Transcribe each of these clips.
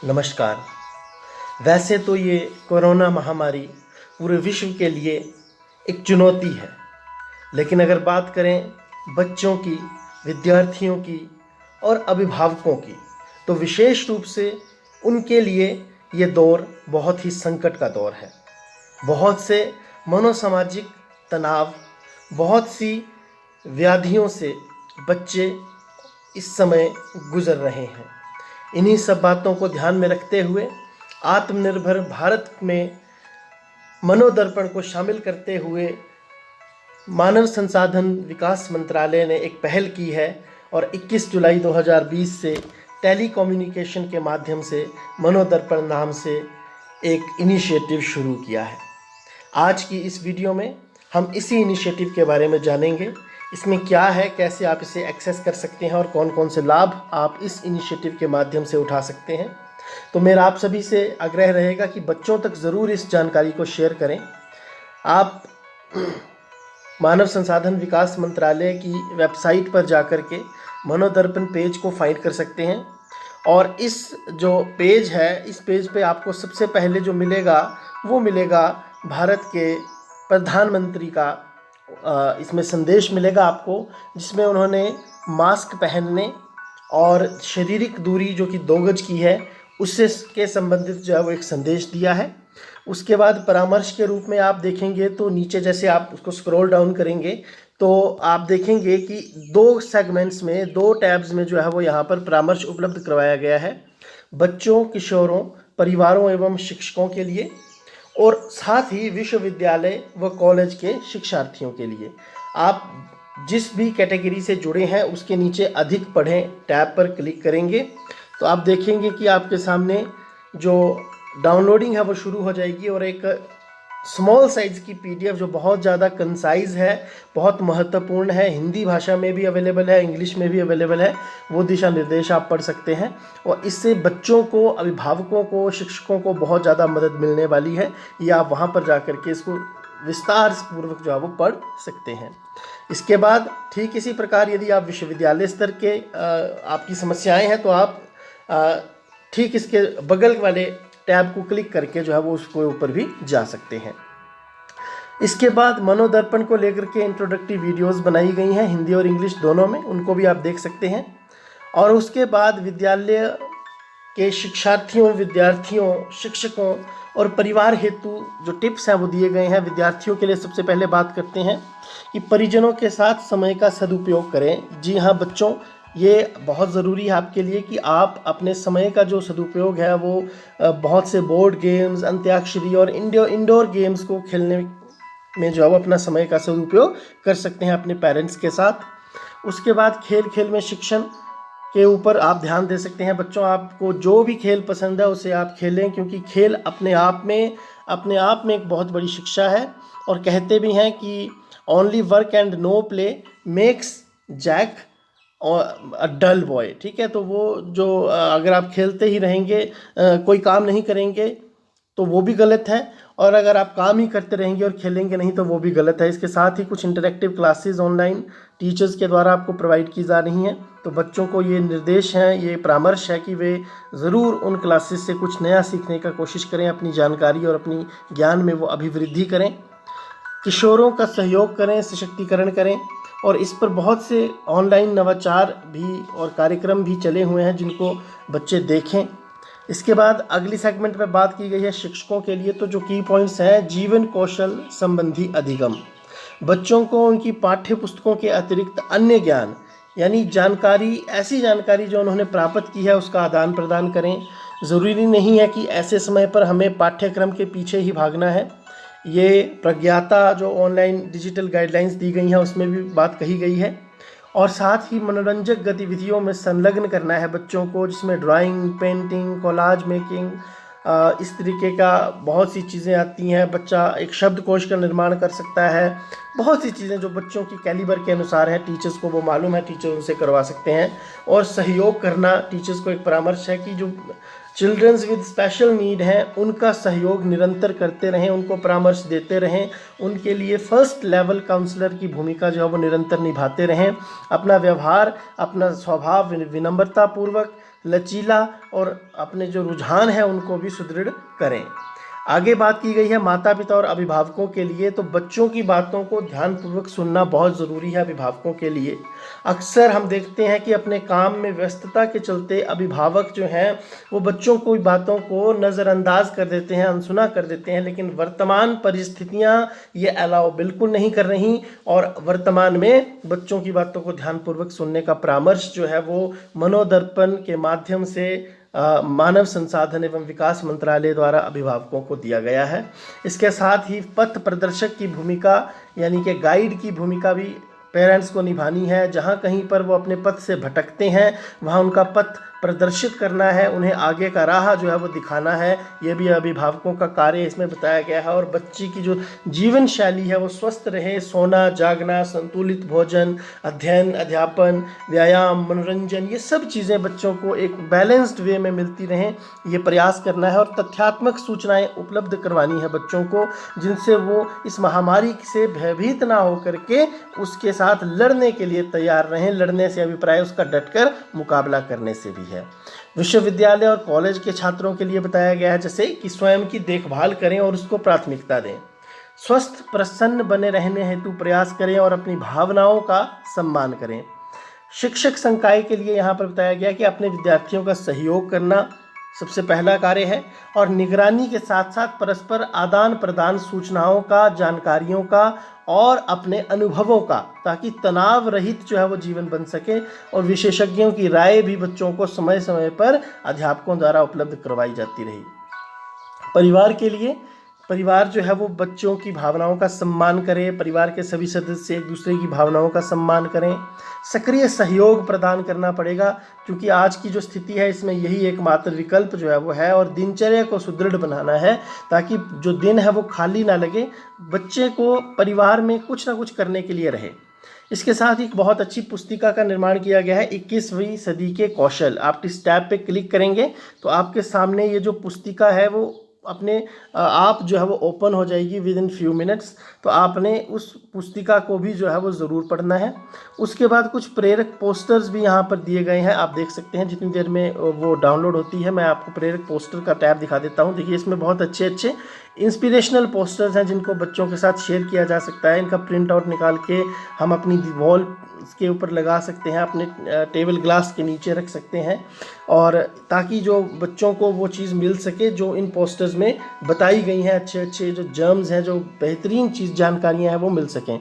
नमस्कार। वैसे तो ये कोरोना महामारी पूरे विश्व के लिए एक चुनौती है, लेकिन अगर बात करें बच्चों की, विद्यार्थियों की और अभिभावकों की, तो विशेष रूप से उनके लिए ये दौर बहुत ही संकट का दौर है। बहुत से मनोसामाजिक तनाव, बहुत सी व्याधियों से बच्चे इस समय गुजर रहे हैं। इन्हीं सब बातों को ध्यान में रखते हुए आत्मनिर्भर भारत में मनोदर्पण को शामिल करते हुए मानव संसाधन विकास मंत्रालय ने एक पहल की है और 21 जुलाई 2020 से टेलीकम्युनिकेशन के माध्यम से मनोदर्पण नाम से एक इनिशिएटिव शुरू किया है। आज की इस वीडियो में हम इसी इनिशिएटिव के बारे में जानेंगे। इसमें क्या है, कैसे आप इसे एक्सेस कर सकते हैं और कौन कौन से लाभ आप इस इनिशिएटिव के माध्यम से उठा सकते हैं। तो मेरा आप सभी से आग्रह रहेगा कि बच्चों तक ज़रूर इस जानकारी को शेयर करें। आप मानव संसाधन विकास मंत्रालय की वेबसाइट पर जाकर के मनोदर्पण पेज को फाइंड कर सकते हैं और इस जो पेज है, इस पेज पे आपको सबसे पहले जो मिलेगा वो मिलेगा भारत के प्रधानमंत्री का इसमें संदेश मिलेगा आपको, जिसमें उन्होंने मास्क पहनने और शारीरिक दूरी जो कि 2 गज की है उससे के संबंधित जो है वो एक संदेश दिया है। उसके बाद परामर्श के रूप में आप देखेंगे तो नीचे जैसे आप उसको स्क्रॉल डाउन करेंगे तो आप देखेंगे कि 2 सेगमेंट्स में, 2 टैब्स में जो है वो यहाँ पर परामर्श उपलब्ध करवाया गया है बच्चों, किशोरों, परिवारों एवं शिक्षकों के लिए और साथ ही विश्वविद्यालय व कॉलेज के शिक्षार्थियों के लिए। आप जिस भी कैटेगरी से जुड़े हैं उसके नीचे अधिक पढ़ें टैब पर क्लिक करेंगे तो आप देखेंगे कि आपके सामने जो डाउनलोडिंग है वो शुरू हो जाएगी और एक स्मॉल साइज़ की PDF जो बहुत ज़्यादा कंसाइज है, बहुत महत्वपूर्ण है, हिंदी भाषा में भी अवेलेबल है, इंग्लिश में भी अवेलेबल है, वो दिशा निर्देश आप पढ़ सकते हैं और इससे बच्चों को, अभिभावकों को, शिक्षकों को बहुत ज़्यादा मदद मिलने वाली है। ये आप वहाँ पर जा कर के इसको विस्तार पूर्वक जो है वो पढ़ सकते हैं। इसके बाद ठीक इसी प्रकार यदि आप विश्वविद्यालय स्तर के आपकी समस्याएँ हैं तो आप ठीक इसके बगल वाले टैब को क्लिक करके जो है वो उसके ऊपर भी जा सकते हैं। इसके बाद मनोदर्पण को लेकर के इंट्रोडक्टरी वीडियोस बनाई गई हैं हिंदी और इंग्लिश दोनों में, उनको भी आप देख सकते हैं। और उसके बाद विद्यालय के शिक्षार्थियों, विद्यार्थियों, शिक्षकों और परिवार हेतु जो टिप्स हैं वो दिए गए हैं। विद्यार्थियों के लिए सबसे पहले बात करते हैं कि परिजनों के साथ समय का सदुपयोग करें। जी हाँ बच्चों, ये बहुत ज़रूरी है आपके लिए कि आप अपने समय का जो सदुपयोग है वो बहुत से बोर्ड गेम्स, अंत्याक्षरी और इंडोर गेम्स को खेलने में जो है वो अपना समय का सदुपयोग कर सकते हैं अपने पेरेंट्स के साथ। उसके बाद खेल में शिक्षण के ऊपर आप ध्यान दे सकते हैं। बच्चों, आपको जो भी खेल पसंद है उसे आप खेलें, क्योंकि खेल अपने आप में एक बहुत बड़ी शिक्षा है और कहते भी हैं कि only work and no play makes Jack और डल बॉय। ठीक है, तो वो जो अगर आप खेलते ही रहेंगे, कोई काम नहीं करेंगे तो वो भी गलत है, और अगर आप काम ही करते रहेंगे और खेलेंगे नहीं तो वो भी गलत है। इसके साथ ही कुछ इंटरेक्टिव क्लासेस ऑनलाइन टीचर्स के द्वारा आपको प्रोवाइड की जा रही हैं, तो बच्चों को ये निर्देश हैं, ये परामर्श है कि वे ज़रूर उन क्लासेस से कुछ नया सीखने का कोशिश करें, अपनी जानकारी और अपनी ज्ञान में वो अभिवृद्धि करें। किशोरों का सहयोग करें, सशक्तिकरण करें, और इस पर बहुत से ऑनलाइन नवाचार भी और कार्यक्रम भी चले हुए हैं जिनको बच्चे देखें। इसके बाद अगली सेगमेंट में बात की गई है शिक्षकों के लिए, तो जो की पॉइंट्स हैं, जीवन कौशल संबंधी अधिगम। बच्चों को उनकी पाठ्य पुस्तकों के अतिरिक्त अन्य ज्ञान यानी जानकारी, ऐसी जानकारी जो उन्होंने प्राप्त की है उसका आदान प्रदान करें। ज़रूरी नहीं है कि ऐसे समय पर हमें पाठ्यक्रम के पीछे ही भागना है। ये प्रज्ञाता जो ऑनलाइन डिजिटल गाइडलाइंस दी गई हैं उसमें भी बात कही गई है। और साथ ही मनोरंजक गतिविधियों में संलग्न करना है बच्चों को, जिसमें ड्राइंग, पेंटिंग, कोलाज मेकिंग, इस तरीके का बहुत सी चीज़ें आती हैं। बच्चा एक शब्दकोश का निर्माण कर सकता है। बहुत सी चीज़ें जो बच्चों की कैलिबर के अनुसार हैं, टीचर्स को वो मालूम है, टीचर उनसे करवा सकते हैं। और सहयोग करना, टीचर्स को एक परामर्श है कि जो चिल्ड्रंस विद स्पेशल नीड हैं उनका सहयोग निरंतर करते रहें, उनको परामर्श देते रहें, उनके लिए फर्स्ट लेवल काउंसलर की भूमिका जो है वो निरंतर निभाते रहें। अपना व्यवहार, अपना स्वभाव विनम्रतापूर्वक लचीला और अपने जो रुझान है उनको भी सुदृढ़ करें। आगे बात की गई है माता पिता और अभिभावकों के लिए, तो बच्चों की बातों को ध्यानपूर्वक सुनना बहुत ज़रूरी है अभिभावकों के लिए। अक्सर हम देखते हैं कि अपने काम में व्यस्तता के चलते अभिभावक जो हैं वो बच्चों की बातों को नज़रअंदाज कर देते हैं, अनसुना कर देते हैं, लेकिन वर्तमान परिस्थितियां ये अलाउ बिल्कुल नहीं कर रही और वर्तमान में बच्चों की बातों को ध्यानपूर्वक सुनने का परामर्श जो है वो मनोदर्पण के माध्यम से मानव संसाधन एवं विकास मंत्रालय द्वारा अभिभावकों को दिया गया है। इसके साथ ही पथ प्रदर्शक की भूमिका यानी कि गाइड की भूमिका भी पेरेंट्स को निभानी है। जहाँ कहीं पर वो अपने पथ से भटकते हैं वहाँ उनका पथ प्रदर्शित करना है, उन्हें आगे का राह जो है वो दिखाना है। ये भी अभिभावकों का कार्य इसमें बताया गया है। और बच्ची की जो जीवन शैली है वो स्वस्थ रहे, सोना जागना, संतुलित भोजन, अध्ययन अध्यापन, व्यायाम, मनोरंजन, ये सब चीज़ें बच्चों को एक बैलेंस्ड वे में मिलती रहें, ये प्रयास करना है। और तथ्यात्मक सूचनाएं उपलब्ध करवानी है बच्चों को, जिनसे वो इस महामारी से भयभीत ना होकर के उसके साथ लड़ने के लिए तैयार रहें। लड़ने से अभिप्राय उसका डटकर मुकाबला करने से भी है। विश्वविद्यालय और कॉलेज के छात्रों के लिए बताया गया है जैसे कि स्वयं की देखभाल करें और उसको प्राथमिकता दें, स्वस्थ प्रसन्न बने रहने हेतु प्रयास करें और अपनी भावनाओं का सम्मान करें। शिक्षक संकाय के लिए यहाँ पर बताया गया कि अपने विद्यार्थियों का सहयोग करना सबसे पहला कार्य है और निगरानी के साथ साथ परस्पर आदान प्रदान सूचनाओं का, जानकारियों का और अपने अनुभवों का, ताकि तनाव रहित जो है वो जीवन बन सके। और विशेषज्ञों की राय भी बच्चों को समय समय पर अध्यापकों द्वारा उपलब्ध करवाई जाती रही। परिवार के लिए, परिवार जो है वो बच्चों की भावनाओं का सम्मान करे, परिवार के सभी सदस्य एक दूसरे की भावनाओं का सम्मान करें। सक्रिय सहयोग प्रदान करना पड़ेगा क्योंकि आज की जो स्थिति है इसमें यही एकमात्र विकल्प जो है वो है। और दिनचर्या को सुदृढ़ बनाना है ताकि जो दिन है वो खाली ना लगे, बच्चे को परिवार में कुछ ना कुछ करने के लिए रहे। इसके साथ एक बहुत अच्छी पुस्तिका का निर्माण किया गया है, 21वीं सदी के कौशल। आप इस टैब पे क्लिक करेंगे तो आपके सामने ये जो पुस्तिका है वो अपने आप जो है वो ओपन हो जाएगी विद इन फ्यू मिनट्स। तो आपने उस पुस्तिका को भी जो है वो ज़रूर पढ़ना है। उसके बाद कुछ प्रेरक पोस्टर्स भी यहाँ पर दिए गए हैं, आप देख सकते हैं जितनी देर में वो डाउनलोड होती है। मैं आपको प्रेरक पोस्टर का टैब दिखा देता हूँ। देखिए इसमें बहुत अच्छे अच्छे इंस्पिरेशनल पोस्टर्स हैं जिनको बच्चों के साथ शेयर किया जा सकता है। इनका प्रिंट आउट निकाल के हम अपनी वॉल के ऊपर लगा सकते हैं, अपने टेबल ग्लास के नीचे रख सकते हैं, और ताकि जो बच्चों को वो चीज़ मिल सके जो इन पोस्टर्स में बताई गई हैं, अच्छे अच्छे जो जर्म्स हैं, जो बेहतरीन चीज़ जानकारियां हैं वो मिल सकें।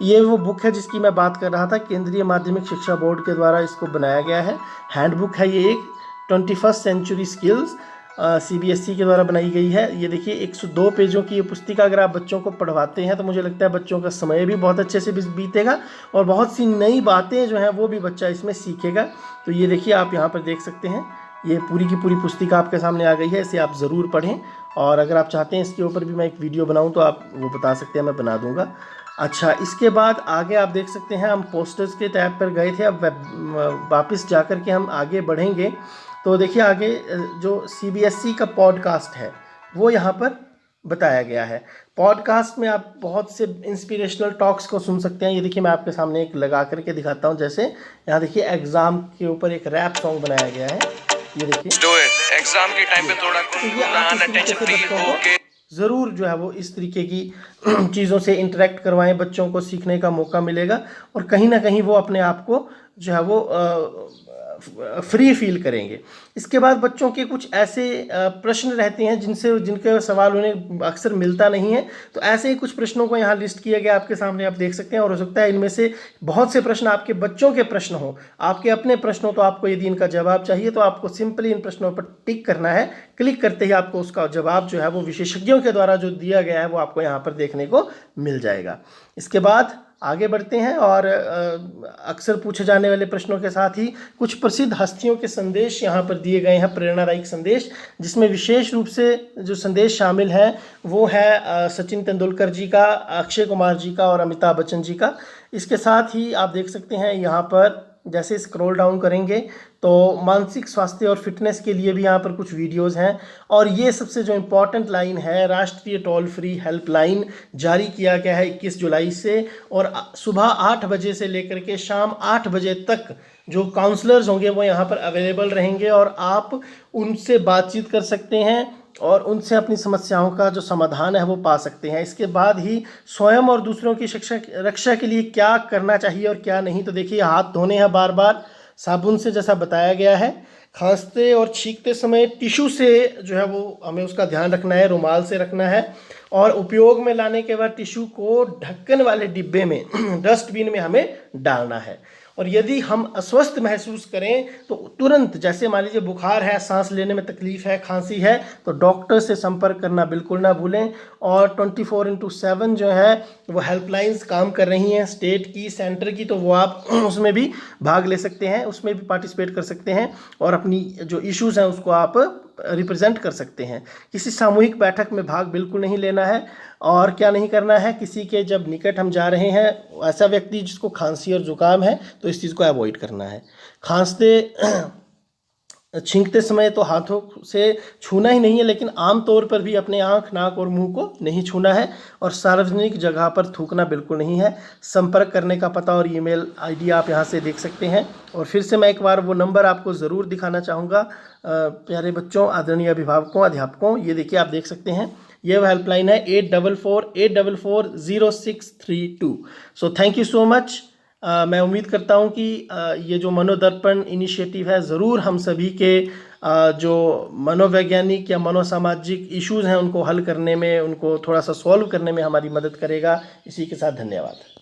ये वो बुक है जिसकी मैं बात कर रहा था, केंद्रीय माध्यमिक शिक्षा बोर्ड के द्वारा इसको बनाया गया है। हैंडबुक है ये, एक 21st सेंचुरी स्किल्स CBSE के द्वारा बनाई गई है। ये देखिए 102 पेजों की ये पुस्तिका अगर आप बच्चों को पढ़वाते हैं तो मुझे लगता है बच्चों का समय भी बहुत अच्छे से बीतेगा और बहुत सी नई बातें जो हैं वो भी बच्चा इसमें सीखेगा। तो ये देखिए आप यहाँ पर देख सकते हैं, ये पूरी की पूरी पुस्तिका आपके सामने आ गई है। इसे आप ज़रूर पढ़ें और अगर आप चाहते हैं इसके ऊपर भी मैं एक वीडियो बनाऊँ तो आप वो बता सकते हैं, मैं बना दूँगा। अच्छा, इसके बाद आगे आप देख सकते हैं हम पोस्टर्स के टैब पर गए थे, अब वापस जा कर के हम आगे बढ़ेंगे। तो देखिए आगे जो CBSE का पॉडकास्ट है वो यहाँ पर बताया गया है। पॉडकास्ट में आप बहुत से इंस्पिरेशनल टॉक्स को सुन सकते हैं। ये देखिए मैं आपके सामने एक लगा करके दिखाता हूँ। जैसे यहाँ देखिए एग्ज़ाम के ऊपर एक रैप सॉन्ग बनाया गया है, ये देखिए एग्जाम के टाइम पे थोड़ा ज़रूर जो है वो इस तरीके की चीज़ों से इंटरेक्ट करवाएं, बच्चों को सीखने का मौका मिलेगा और कहीं ना कहीं वो अपने आप को जो है वो फ्री फील करेंगे। इसके बाद बच्चों के कुछ ऐसे प्रश्न रहते हैं जिनके सवाल उन्हें अक्सर मिलता नहीं है, तो ऐसे ही कुछ प्रश्नों को यहाँ लिस्ट किया गया आपके सामने, आप देख सकते हैं। और हो सकता है इनमें से बहुत से प्रश्न आपके बच्चों के प्रश्न हो, आपके अपने प्रश्न हो, तो आपको यदि इनका जवाब चाहिए तो आपको सिंपली इन प्रश्नों पर टिक करना है। क्लिक करते ही आपको उसका जवाब जो है वो विशेषज्ञों के द्वारा जो दिया गया है वो आपको यहाँ पर देखने को मिल जाएगा। इसके बाद आगे बढ़ते हैं और अक्सर पूछे जाने वाले प्रश्नों के साथ ही कुछ प्रसिद्ध हस्तियों के संदेश यहाँ पर दिए गए हैं, प्रेरणादायक संदेश, जिसमें विशेष रूप से जो संदेश शामिल है वो है सचिन तेंदुलकर जी का, अक्षय कुमार जी का और अमिताभ बच्चन जी का। इसके साथ ही आप देख सकते हैं यहाँ पर जैसे स्क्रॉल डाउन करेंगे तो मानसिक स्वास्थ्य और फिटनेस के लिए भी यहाँ पर कुछ वीडियोस हैं। और ये सबसे जो इम्पोर्टेंट लाइन है, राष्ट्रीय टोल फ्री हेल्पलाइन जारी किया गया है 21 जुलाई से, और सुबह 8 बजे से लेकर के शाम 8 बजे तक जो काउंसलर्स होंगे वो यहाँ पर अवेलेबल रहेंगे और आप उनसे बातचीत कर सकते हैं और उनसे अपनी समस्याओं का जो समाधान है वो पा सकते हैं। इसके बाद ही स्वयं और दूसरों की रक्षा के लिए क्या करना चाहिए और क्या नहीं, तो देखिए हाथ धोने हैं बार बार साबुन से जैसा बताया गया है। खांसते और छींकते समय टिश्यू से जो है वो हमें उसका ध्यान रखना है, रुमाल से रखना है। और उपयोग में लाने के बाद टिश्यू को ढक्कन वाले डिब्बे में डस्टबिन में हमें डालना है। और यदि हम अस्वस्थ महसूस करें तो तुरंत, जैसे मान लीजिए बुखार है, सांस लेने में तकलीफ है, खांसी है, तो डॉक्टर से संपर्क करना बिल्कुल ना भूलें। और 24/7 जो है वो हेल्पलाइंस काम कर रही हैं, स्टेट की, सेंटर की, तो वो आप उसमें भी भाग ले सकते हैं, उसमें भी पार्टिसिपेट कर सकते हैं और अपनी जो इश्यूज़ हैं उसको आप रिप्रेजेंट कर सकते हैं। किसी सामूहिक बैठक में भाग बिल्कुल नहीं लेना है। और क्या नहीं करना है, किसी के जब निकट हम जा रहे हैं, ऐसा व्यक्ति जिसको खांसी और जुकाम है तो इस चीज़ को अवॉइड करना है। खांसते छींकते समय तो हाथों से छूना ही नहीं है, लेकिन आमतौर पर भी अपने आँख, नाक और मुंह को नहीं छूना है। और सार्वजनिक जगह पर थूकना बिल्कुल नहीं है। संपर्क करने का पता और ईमेल आईडी आप यहाँ से देख सकते हैं। और फिर से मैं एक बार वो नंबर आपको ज़रूर दिखाना चाहूँगा। प्यारे बच्चों, आदरणीय अभिभावकों, अध्यापकों, ये देखिए आप देख सकते हैं, ये वो हेल्पलाइन है 8448440632। So thank you so much. मैं उम्मीद करता हूँ कि ये जो मनोदर्पण इनिशिएटिव है ज़रूर हम सभी के जो मनोवैज्ञानिक या मनोसामाजिक इश्यूज़ हैं उनको हल करने में, उनको थोड़ा सा सॉल्व करने में हमारी मदद करेगा। इसी के साथ धन्यवाद।